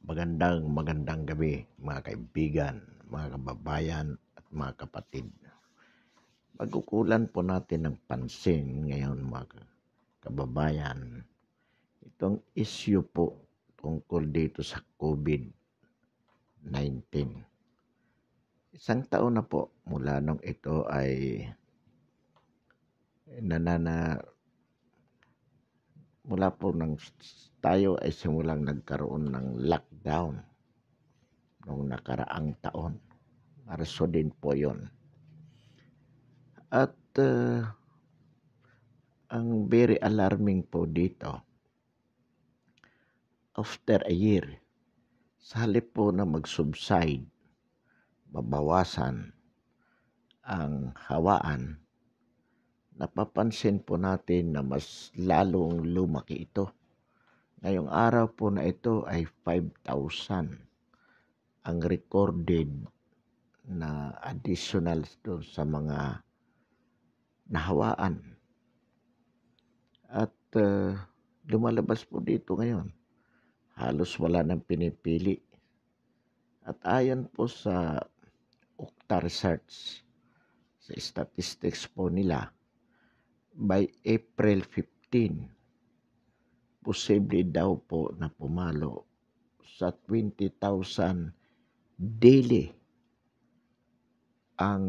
Magandang gabi mga kaibigan, mga kababayan at mga kapatid. Pagkukulan po natin ng pansin ngayon mga kababayan, itong issue po tungkol dito sa COVID-19. Isang taon na po mula nung ito ay nanana mula po nang tayo ay simulang nagkaroon ng lockdown noong nakaraang taon. Marso din po yon. At ang very alarming po dito, after a year, sa halip po na mag-subside, mabawasan ang hawaan, napapansin po natin na mas lalong lumaki ito. Ngayong araw po na ito ay 5,000 ang recorded na additional doon sa mga nahawaan. At lumalabas po dito ngayon, halos wala nang pinipili. At ayon po sa Okta Research, sa statistics po nila, by April 15, posible daw po na pumalo sa 20,000 daily ang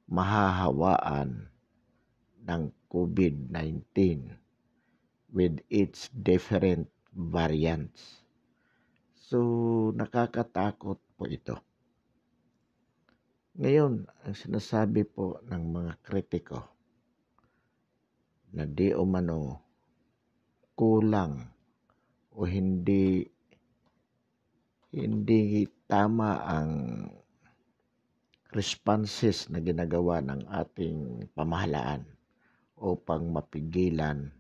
mahahawaan ng COVID-19 with its different variants. So, nakakatakot po ito. Ngayon, ang sinasabi po ng mga kritiko na di umano kulang o hindi tama ang responses na ginagawa ng ating pamahalaan upang mapigilan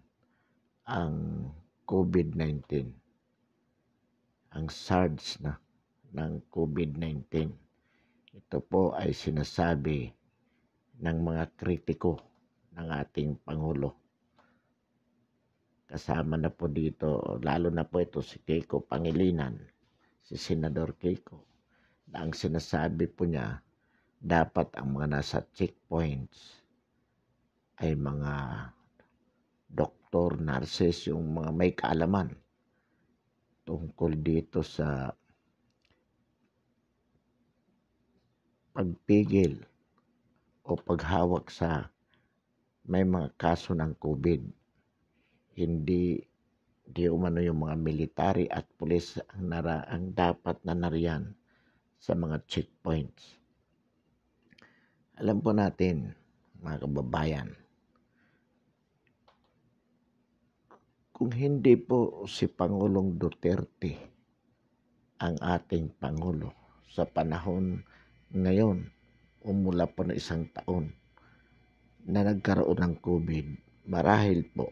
ang COVID-19, ang SARS ng COVID-19. Ito po ay sinasabi ng mga kritiko ng ating Pangulo. Kasama na po dito, lalo na po ito si Kiko Pangilinan, si Senador Kiko, na ang sinasabi po niya, dapat ang mga nasa checkpoints ay mga doktor, nurses, yung mga may kaalaman tungkol dito sa pagpigil o paghawak sa may mga kaso ng COVID. Hindi umano yung mga military at pulis ang dapat na nariyan sa mga checkpoints. Alam po natin, mga kababayan, kung hindi po si Pangulong Duterte ang ating Pangulo sa panahon ngayon o mula po na isang taon na nagkaroon ng COVID, marahil po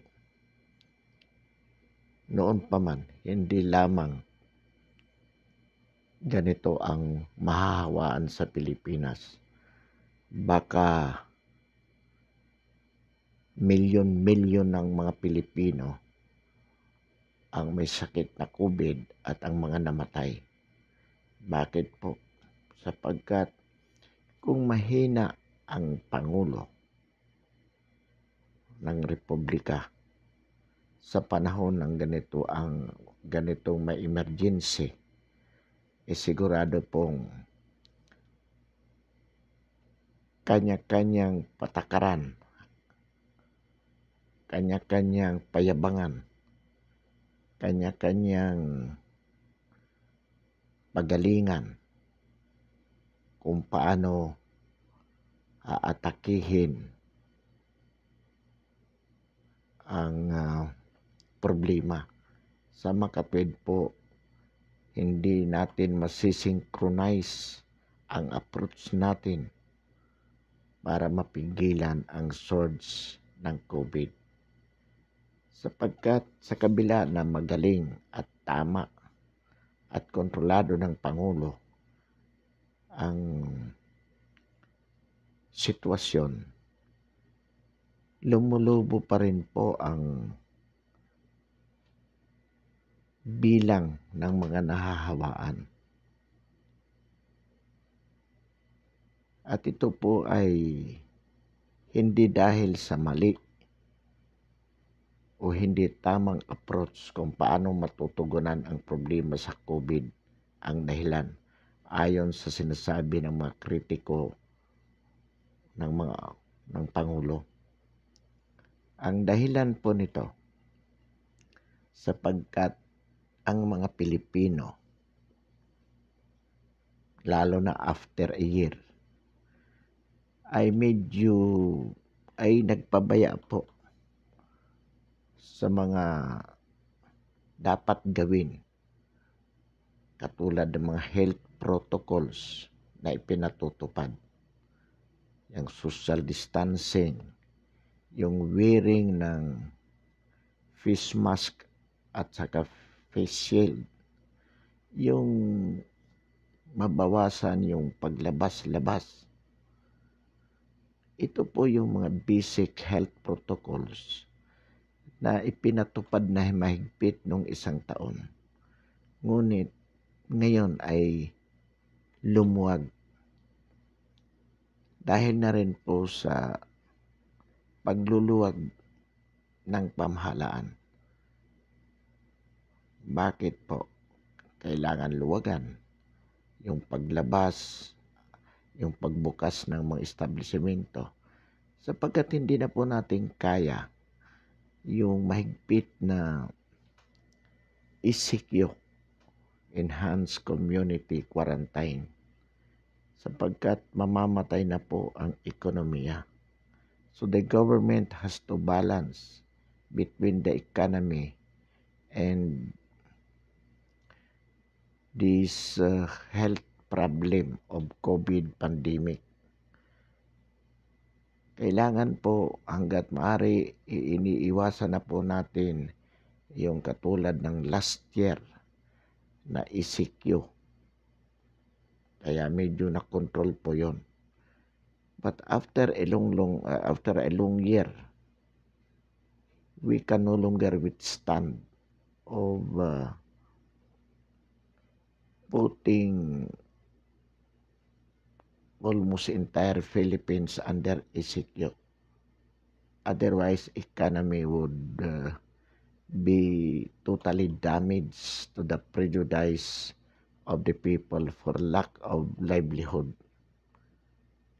noon pa man hindi lamang ganito ang mahahawaan sa Pilipinas. Baka milyon-milyon ng mga Pilipino ang may sakit na COVID at ang mga namatay. Bakit po? Sapagkat kung mahina ang Pangulo ng Republika sa panahon ng ganitong may emergency, sigurado pong kanya-kanyang patakaran, kanya-kanyang payabangan, kanya-kanyang pagalingan kung paano aatakihin ang problema. Sa makatwid po, hindi natin masisynchronize ang approach natin para mapigilan ang surge ng COVID. Sapagkat sa kabila na magaling at tama at kontrolado ng Pangulo ang sitwasyon, lumulubo pa rin po ang bilang ng mga nahahawaan. At ito po ay hindi dahil sa mali o hindi tamang approach kung paano matutugunan ang problema sa COVID ang dahilan, ayon sa sinasabi ng mga kritiko ng Pangulo. Ang dahilan po nito, sapagkat ang mga Pilipino, lalo na after a year, ay nagpabaya po sa mga dapat gawin, katulad ng mga health protocols na ipinatutupad, yung social distancing, yung wearing ng face mask at saka face shield, yung mabawasan yung paglabas-labas. Ito po yung mga basic health protocols na ipinatupad na mahigpit nung isang taon. Ngunit ngayon ay lumuwag dahil na rin po sa pagluluwag ng pamahalaan. Bakit po kailangan luwagan? Yung paglabas, yung pagbukas ng mga establishmento, sapagkat hindi na po natin kaya yung mahigpit na ECQ, Enhanced Community Quarantine, sapagkat mamamatay na po ang ekonomiya. So the government has to balance between the economy and this health problem of COVID pandemic. Kailangan po hanggat maaari iniiwasan na po natin yung katulad ng last year na ECQ. Kaya medyo na-control po yon. But after a long year, we can no longer withstand of putting almost entire Philippines under ECQ. Otherwise, economy would be totally damaged to the prejudice of the people for lack of livelihood.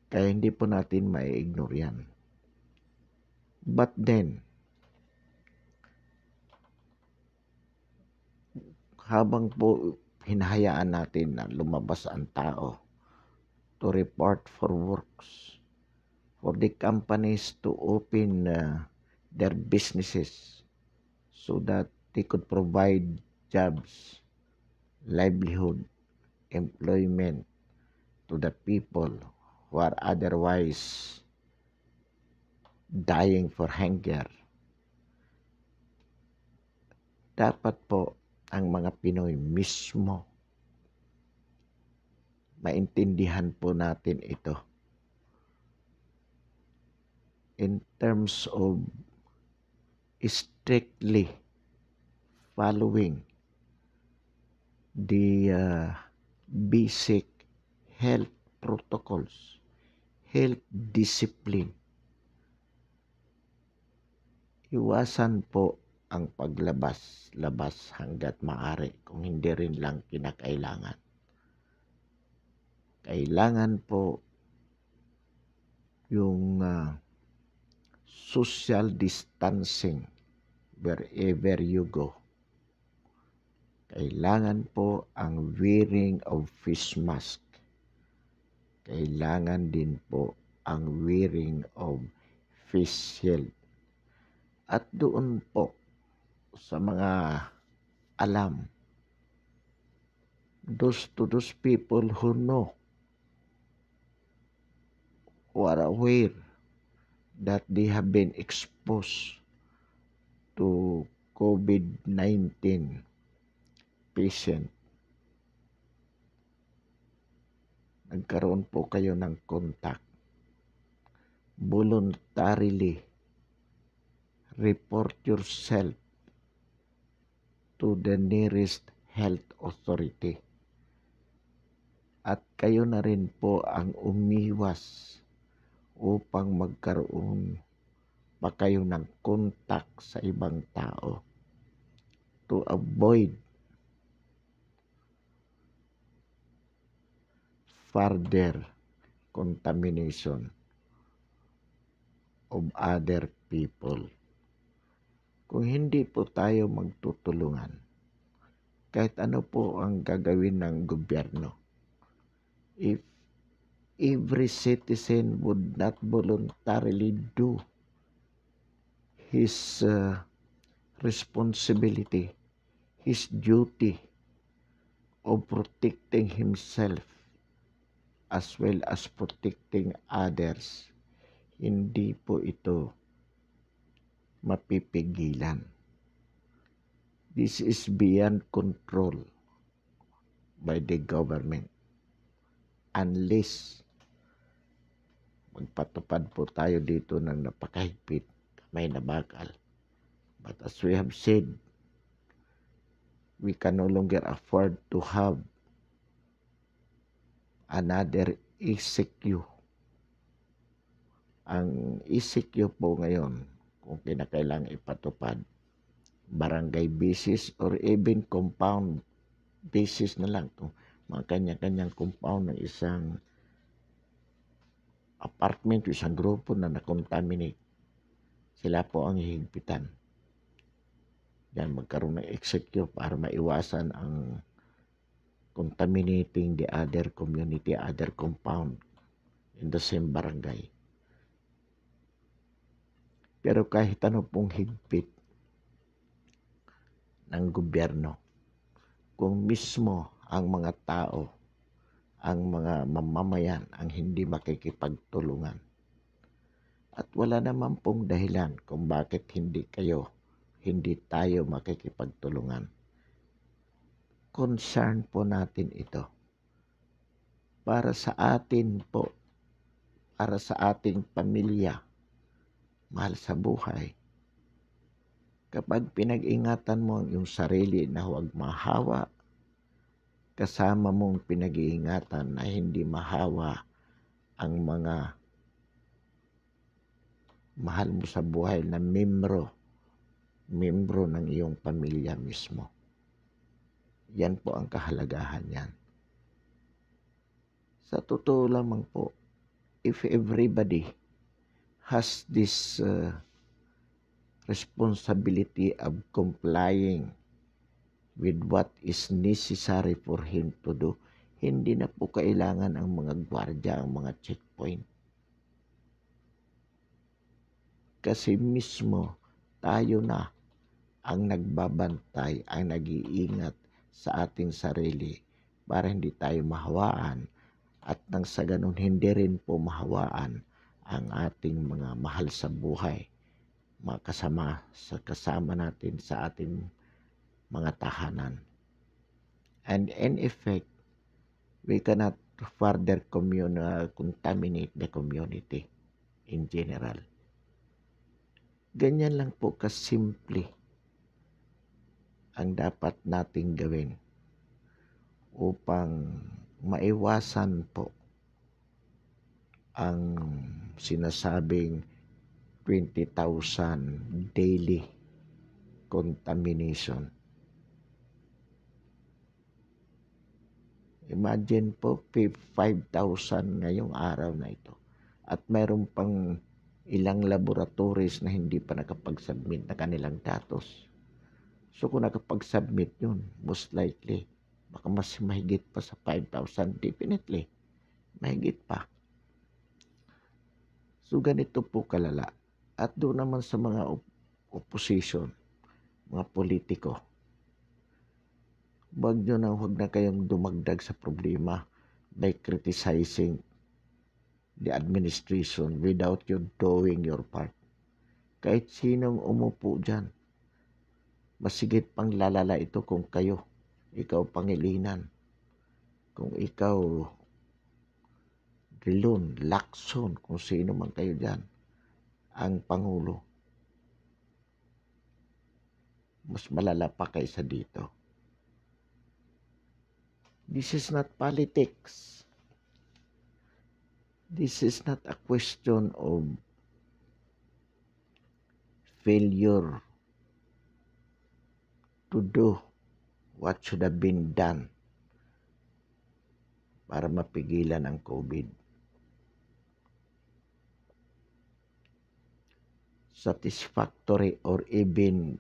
Kaya hindi po natin mai-ignore yan. But then, habang po hinahayaan natin na lumabas ang tao to report for works, for the companies to open their businesses so that they could provide jobs, livelihood, employment to the people who are otherwise dying for hunger. Dapat po ang mga Pinoy mismo maintindihan po natin ito in terms of strictly following the basic health protocols, health discipline. Iwasan po ang paglabas-labas hanggat maaari kung hindi rin lang kinakailangan. Kailangan po yung social distancing wherever you go. Kailangan po ang wearing of face mask. Kailangan din po ang wearing of face shield. At doon po sa mga alam, to those people who know, who are aware that they have been exposed to COVID-19 patient, nagkaroon po kayo ng contact, voluntarily report yourself to the nearest health authority. At kayo na rin po ang umiwas upang magkaroon pa kayo ng contact sa ibang tao to avoid further contamination of other people. Kung hindi po tayo magtutulungan, kahit ano po ang gagawin ng gobyerno, if every citizen would not voluntarily do his responsibility, his duty of protecting himself as well as protecting others, hindi po ito mapipigilan. This is beyond control by the government unless magpatupad po tayo dito ng napakahigpit, kamay na bakal. But as we have said, we can no longer afford to have another ECQ. Ang ECQ po ngayon, kung kinakailangan ipatupad, barangay basis or even compound basis na lang. Kung mga kanya-kanyang compound ng isang apartment, isang grupo na nakontaminate, sila po ang hihigpitan. Yan, magkaroon ng ECQ para maiwasan ang contaminating the other community, other compound in the same barangay. Pero kahit ano pong higpit ng gobyerno, kung mismo ang mga tao, ang mga mamamayan ang hindi makikipagtulungan, at wala naman pong dahilan kung bakit hindi tayo makikipagtulungan. Concern po natin ito para sa atin po, para sa ating pamilya, mahal sa buhay. Kapag pinag-ingatan mo ang iyong sarili na huwag mahawa, kasama mong pinag-iingatan na hindi mahawa ang mga mahal mo sa buhay na membro ng iyong pamilya mismo. Yan po ang kahalagahan yan. Sa totoo lamang po, if everybody has this responsibility of complying with what is necessary for him to do, hindi na po kailangan ang mga gwardiya, ang mga checkpoint. Kasi mismo tayo na ang nagbabantay, ang nag-iingat sa ating sarili para hindi tayo mahawaan at nang sa ganun hindi rin po mahawaan ang ating mga mahal sa buhay, mga kasama natin sa ating mga tahanan. And in effect, we cannot further contaminate the community in general. Ganyan lang po kasimple ang dapat nating gawin upang maiwasan po ang sinasabing 20,000 daily contamination. Imagine po, 5,000 ngayong araw na ito. At mayroon pang ilang laboratories na hindi pa nakapag-submit na kanilang datos. So kung nakapag-submit yun, most likely, baka mas mahigit pa sa 5,000, definitely. Mahigit pa. So ganito po kalala. At doon naman sa mga opposition, mga politiko, huwag na kayong dumagdag sa problema by criticizing the administration without you doing your part. Kahit sinong umupo dyan, masigit pang lalala ito kung ikaw Pangilinan, kung ikaw Drilon, Lacson, kung sino man kayo dyan, ang Pangulo. Mas malala pa kaysa dito. This is not politics. This is not a question of failure to do what should have been done para mapigilan ang COVID. Satisfactory or even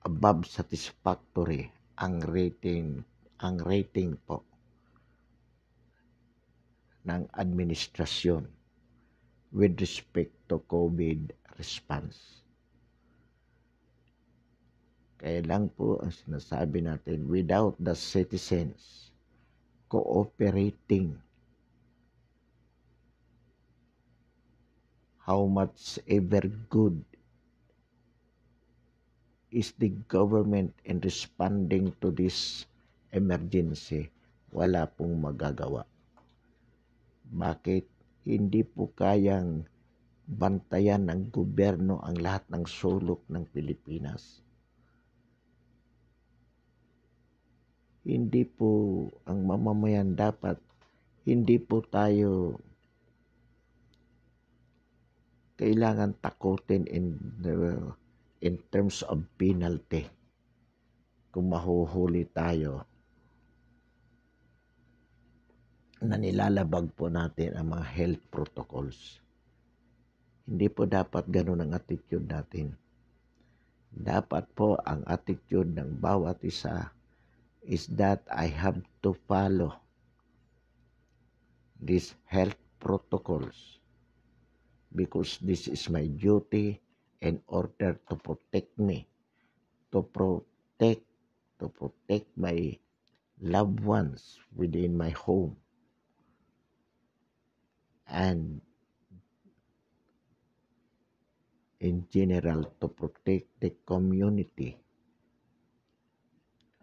above satisfactory ang rating po ng administrasyon with respect to COVID response. Kaya lang po ang sinasabi natin, without the citizens cooperating, how much ever good is the government in responding to this emergency, wala pong magagawa. Bakit? Hindi po kayang bantayan ng gobyerno ang lahat ng sulok ng Pilipinas. Hindi po ang mamamayan dapat, hindi po tayo kailangan takutin in terms of penalty. Kung mahuhuli tayo na nilalabag po natin ang mga health protocols. Hindi po dapat ganun ang attitude natin. Dapat po ang attitude ng bawat isa is that I have to follow these health protocols because this is my duty in order to protect me, to protect my loved ones within my home, and in general to protect the community,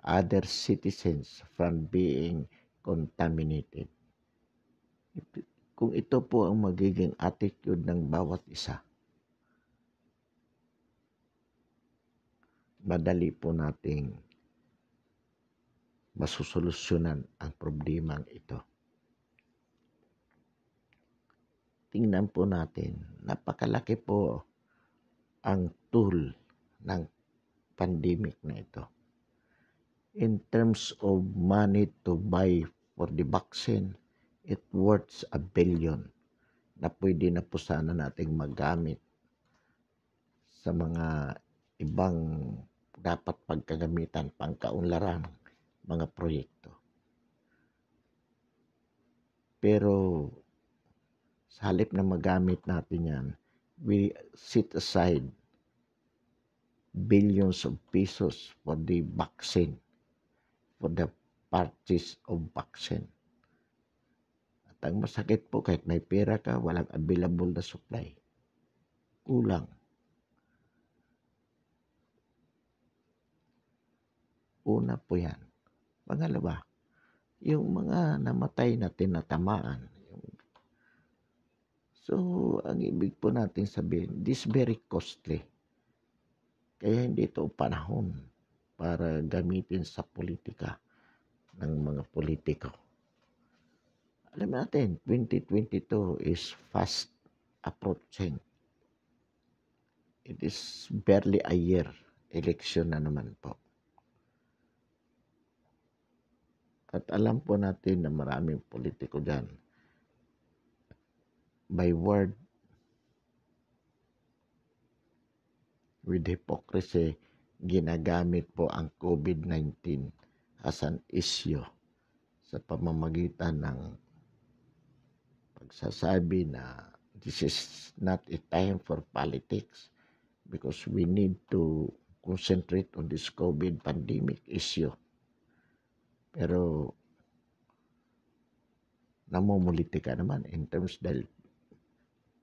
other citizens from being contaminated. Kung ito po ang magiging attitude ng bawat isa, madali po nating masusolusyonan ang problemang ito. Tingnan po natin, napakalaki po ang tool ng pandemic na ito. In terms of money to buy for the vaccine, it worth $1 billion na pwede na po sana nating magamit sa mga ibang dapat pagkagamitan pangkaunlaran mga proyekto. Pero sa halip na magamit natin yan, we set aside billions of pesos for the vaccine, for the purchase of vaccine. At ang masakit po, kahit may pera ka, walang available na supply. Kulang. Una po yan. Pangalawa, yung mga namatay na tinatamaan. So, ang ibig po natin sabihin, this very costly. Kaya hindi ito panahon para gamitin sa politika ng mga politiko. Alam natin, 2022 is fast approaching. It is barely a year. Election na naman po. At alam po natin na maraming politiko dyan, by word, with hypocrisy, ginagamit po ang COVID-19 as an issue sa pamamagitan ng pagsasabi na this is not a time for politics because we need to concentrate on this COVID pandemic issue. Pero namumuliti ka naman in terms dahil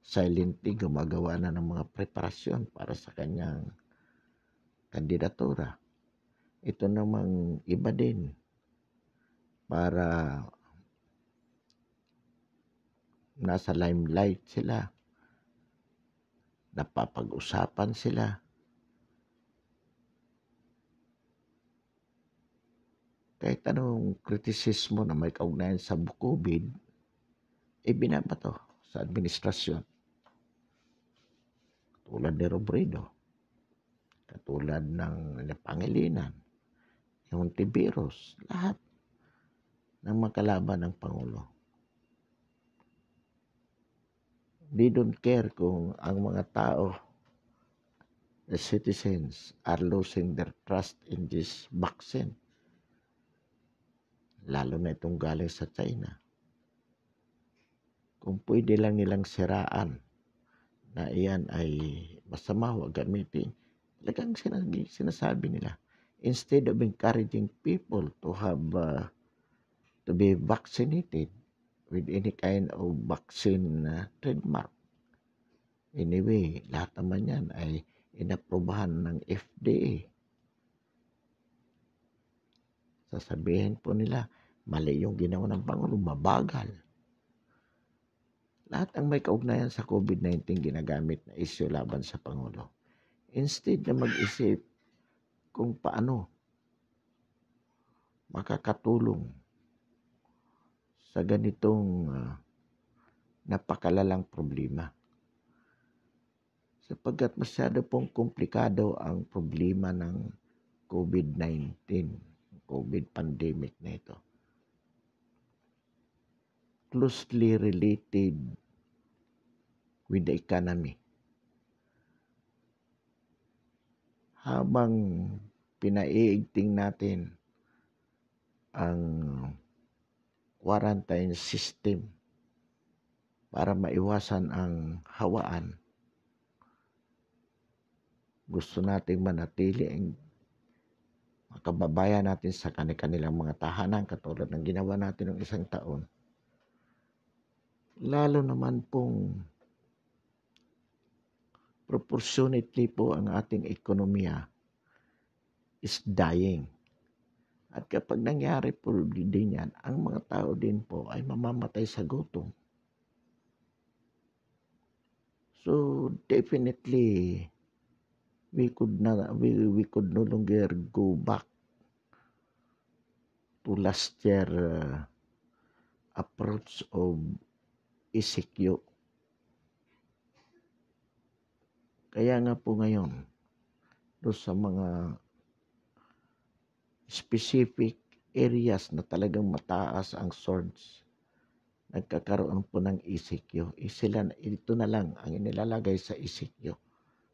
silently gumagawa na ng mga preparasyon para sa kanyang kandidatura. Ito namang iba din para nasa limelight sila, napapag-usapan sila, Kahit anong kritisismo na may kaugnayan sa COVID, binabato sa administrasyon. Tulad ni Robredo, katulad ng Pangilinan, yung Tiberos, lahat ng makalaban ng Pangulo. They don't care kung ang mga tao, the citizens, are losing their trust in this vaccine. Lalo na itong galing sa China. Kung pwede lang nilang siraan na iyan ay masama, huwag gamitin, talagang sinasabi nila. Instead of encouraging people to have to be vaccinated with any kind of vaccine trademark. Anyway, lahat naman yan ay inaprubahan ng FDA. Sasabihin po nila, mali yung ginawa ng Pangulo, mabagal. Lahat ang may kaugnayan sa COVID-19 ginagamit na isyu laban sa Pangulo. Instead na mag-isip kung paano makakatulong sa ganitong napakalalang problema. Sapagkat masyado pong komplikado ang problema ng COVID-19, COVID pandemic na ito. Closely related with the economy. Habang pinaiigting natin ang quarantine system para maiwasan ang hawaan, gusto nating manatili ang kababayan natin sa kanilang mga tahanan katulad ng ginawa natin ng isang taon. Lalo naman pong proportionately po ang ating ekonomiya is dying. At kapag nangyari po din yan, ang mga tao din po ay mamamatay sa gutom. So definitely we could no longer go back to last year approach of ECQ. Kaya nga po ngayon, doon sa mga specific areas na talagang mataas ang surge, nagkakaroon po ng ECQ. Ito na lang ang inilalagay sa ECQ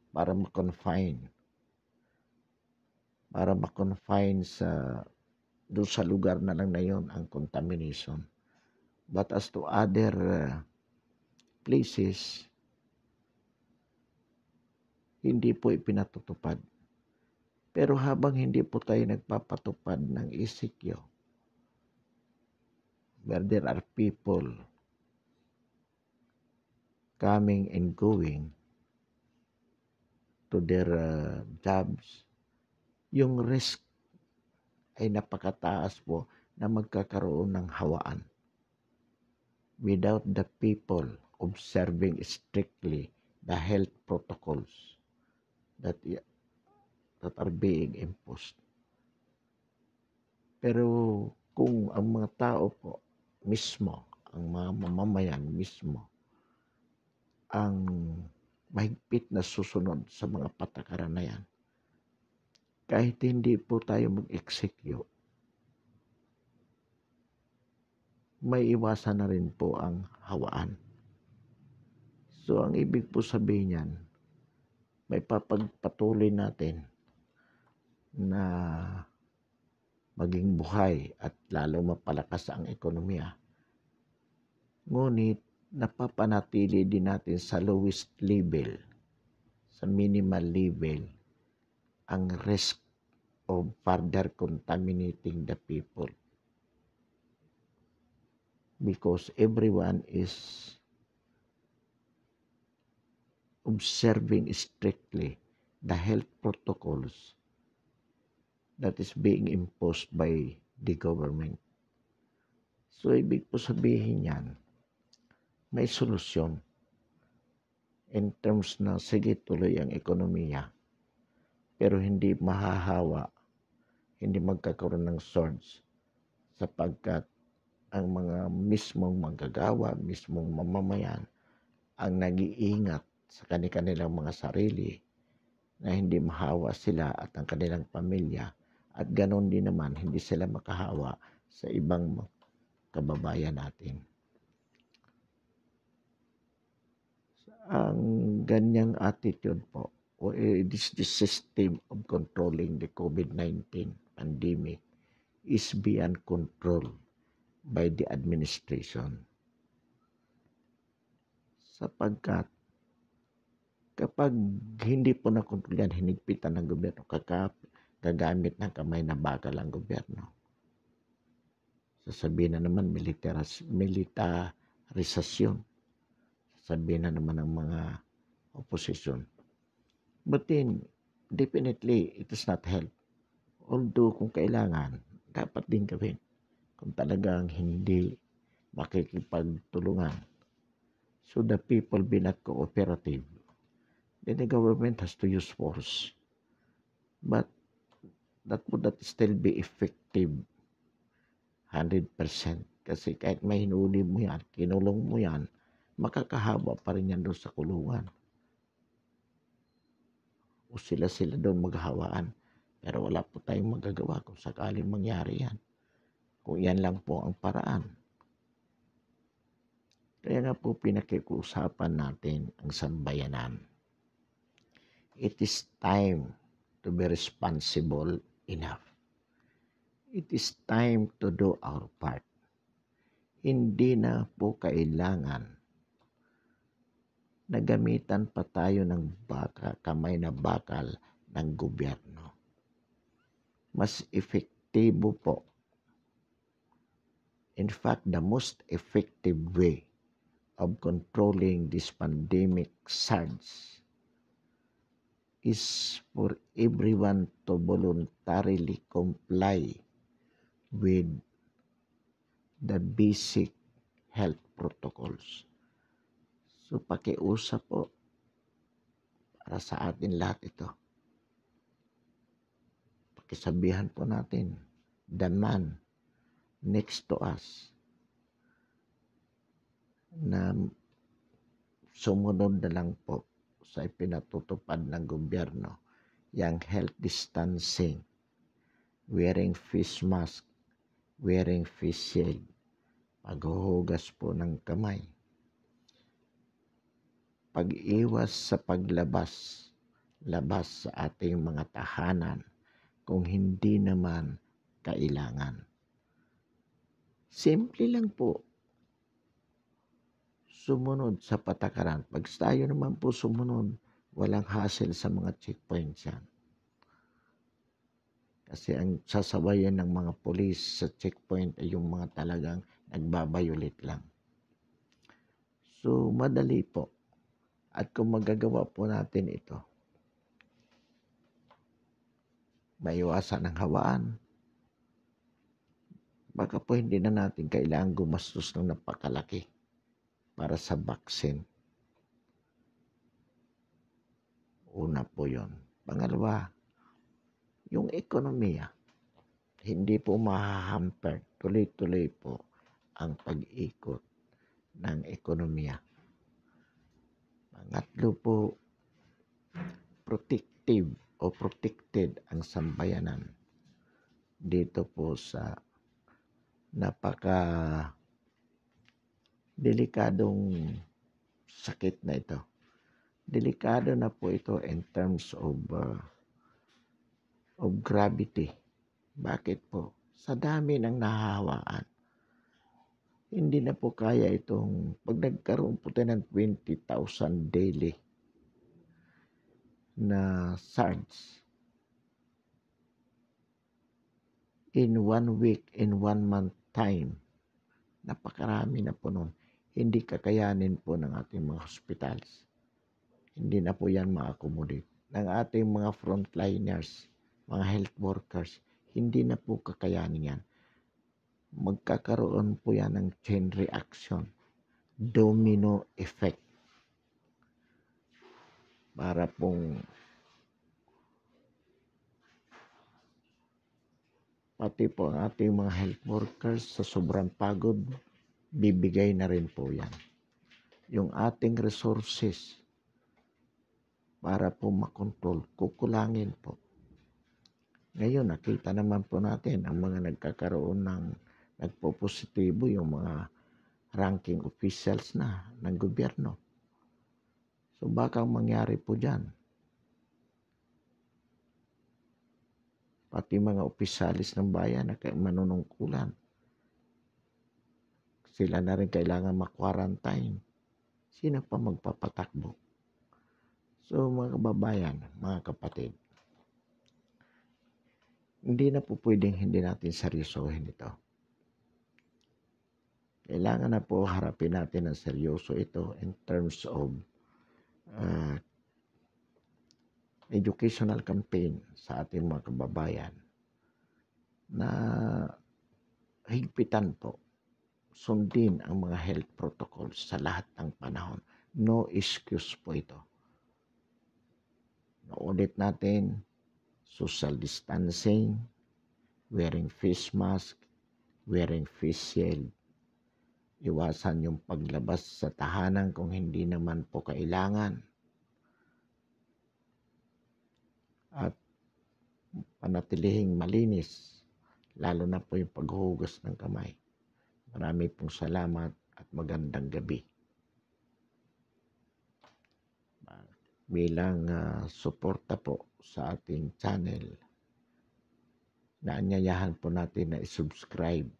para ma-confine sa doon sa lugar na lang na yon ang contamination. But as to other places, hindi po ipinatutupad. Pero habang hindi po tayo nagpapatupad ng ECQ, where there are people coming and going to their jobs, yung risk ay napakataas po na magkakaroon ng hawaan without the people observing strictly the health protocols that are being imposed. Pero kung ang mga tao po mismo, ang mga mamamayan mismo, ang mahigpit na susunod sa mga patakaran na yan, kahit hindi po tayo mag-execute, may iwasan na rin po ang hawaan. So ang ibig po sabihin yan, may papagpatuloy natin na maging buhay at lalo mapalakas ang ekonomiya. Ngunit napapanatili din natin sa lowest level, sa minimal level, ang risk of further contaminating the people. Because everyone is observing strictly the health protocols that is being imposed by the government. So, ibig po sabihin yan, may solusyon in terms na sige tuloy ang ekonomiya, pero hindi mahahawa, hindi magkakaroon ng surge sapagkat ang mga mismong manggagawa, mismong mamamayan ang nag-iingat sa kanilang mga sarili na hindi mahawa sila at ang kanilang pamilya, at ganon din naman hindi sila makahawa sa ibang kababayan natin. Ang ganyang attitude po, or this system of controlling the COVID-19 pandemic is beyond control by the administration. Sapagkat kapag hindi po nakontrol yan, hinigpitan ng gobyerno, gagamit ng kamay na bakal ang gobyerno. Sasabihin na naman militarisasyon. Sasabihin na naman ng mga opposition. But then, definitely, it does not help. Although kung kailangan, dapat din gawin. Kung talagang hindi makikipagtulungan. So the people be not cooperative, then the government has to use force. But that would not still be effective 100%. Kasi kahit may hinuli mo yan, kinulong mo yan, makakahaba pa rin yan doon sa kulungan. O sila doon maghahawaan. Pero wala po tayong magagawa kung sakaling mangyari yan. Kung yan lang po ang paraan. Kaya nga po pinakikiusapan natin ang sambayanan. It is time to be responsible enough. It is time to do our part. Hindi na po kailangan na gamitan pa tayo ng kamay na bakal ng gobyerno. Mas epektibo po. In fact, the most effective way of controlling this pandemic surge is for everyone to voluntarily comply with the basic health protocols. So, pakiusap po para sa atin lahat ito. Pakisabihan po natin, the man next to us na sumunod na lang po sa ipinatutupad ng gobyerno, yung health distancing, wearing face mask, wearing face shield, paghuhugas po ng kamay, pag-iwas sa labas sa ating mga tahanan kung hindi naman kailangan. Simple lang po. Sumunod sa patakaran. Pag tayo naman po sumunod, walang hassle sa mga checkpoints yan. Kasi ang sasabayan ng mga pulis sa checkpoint ay yung mga talagang nagbabayulit lang. So, madali po. At kung magagawa po natin ito, maiwasan ang hawaan, baka po hindi na natin kailangan gumastos ng napakalaki para sa vaccine. Una po yon. Pangalawa, yung ekonomiya, hindi po mahahamper. Tuloy-tuloy po ang pag-ikot ng ekonomiya. Pangatlo po, protected ang sambayanan dito po sa delikadong sakit na ito. Delikado na po ito in terms of gravity. Bakit po? Sa dami ng nahahawaan. Hindi na po kaya itong, pag nagkaroon po tayo ng 20,000 daily na SARS, in 1 week, in 1 month time, napakarami na po nun. Hindi kakayanin po ng ating mga hospitals. Hindi na po yan ma-accommodate. Ng ating mga frontliners, mga health workers, hindi na po kakayanin yan. Magkakaroon po yan ng chain reaction, domino effect. Para pong pati po ang ating mga health workers sa sobrang pagod, bibigay na rin po yan. Yung ating resources para po makontrol, kukulangin po. Ngayon, nakita naman po natin ang mga nagkakaroon ng nagpo-positibo, yung mga ranking officials na ng gobyerno. So baka mangyari po dyan. Pati mga opisyalis ng bayan na manunungkulan, sila na rin kailangan ma-quarantine. Sino pa magpapatakbo? So mga kababayan, mga kapatid, hindi na po pwedeng hindi natin seryosohin ito. Kailangan na po harapin natin ng seryoso ito in terms of educational campaign sa ating mga kababayan na higpitan po, sundin ang mga health protocols sa lahat ng panahon. No excuse po ito. Naulit natin, social distancing, wearing face mask, wearing face shield. Iwasan yung paglabas sa tahanan kung hindi naman po kailangan. At panatilihing malinis, lalo na po yung paghuhugas ng kamay. Marami pong salamat at magandang gabi. Bilang suporta po sa ating channel, naanyayahan po natin na i-subscribe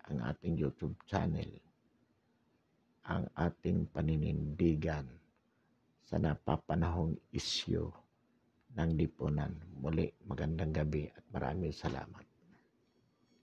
ang ating YouTube channel, ang ating paninindigan sa napapanahong isyu ng lipunan. Muli, magandang gabi at maraming salamat.